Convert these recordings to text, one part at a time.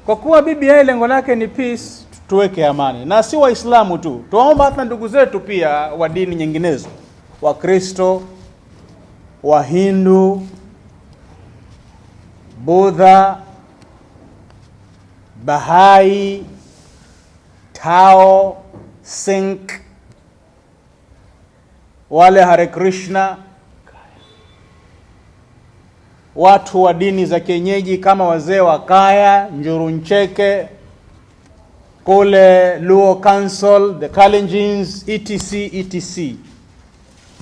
Kwa kuwa BBI lengo lake ni peace, tuweke amani. Na si Waislamu tu, tuomba hata ndugu zetu pia wa dini nyinginezo, Wakristo, Wahindu, Buddha, Bahai, Tao, Sikh, wale Hare Krishna, watu wa dini za kienyeji kama wazee wa Kaya, Njuruncheke, kule Luo Council, the Kalenjins, etc.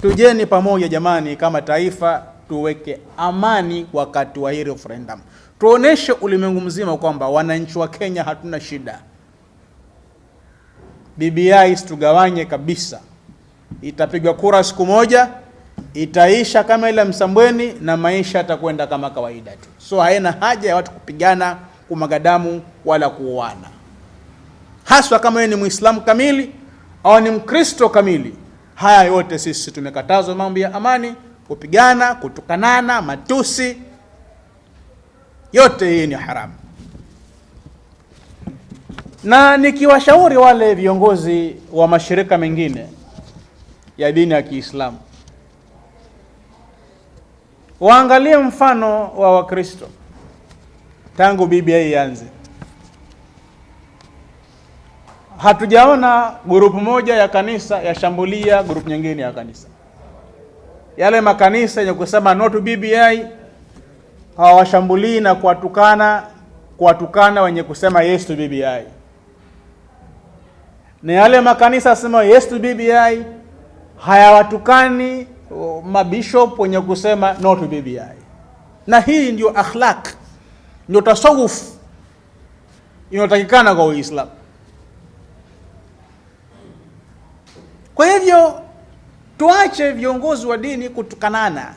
Tujeni pamoja jamani, kama taifa tuweke amani wakati wa hii referendum. Tuoneshe ulimwengu mzima kwamba wananchi wa Kenya hatuna shida. BBI tugawanye kabisa. Itapigwa kura siku moja, itaisha kama ile Msambweni na maisha yatakwenda kama kawaida tu. So haina haja ya watu kupigana, kumagadamu wala kuoana. Haswa kama wewe ni Muislamu kamili au ni Mkristo kamili. Haya yote sisi tumekatazwa, mambo ya amani, kupigana, kutukanana, matusi. Yote hii ni haramu. Na nikiwashauri wale viongozi wa mashirika mengine ya dini ya Kiislamu, waangalie mfano wa Wakristo tangu BBI ianze. Hatujaona grupu moja ya kanisa yashambulia grupu nyingine ya kanisa. Yale makanisa yenye kusema no to BBI hawashambulii na kuwatukana wenye kusema yes to BBI. Na yale makanisa sema yes to BBI hayawatukani mabishop wenye kusema no to BBI. Na hii ndio akhlaq, ndio tasawuf inayotakikana kwa Uislamu. Kwa hivyo tuache viongozi wa dini kutukanana.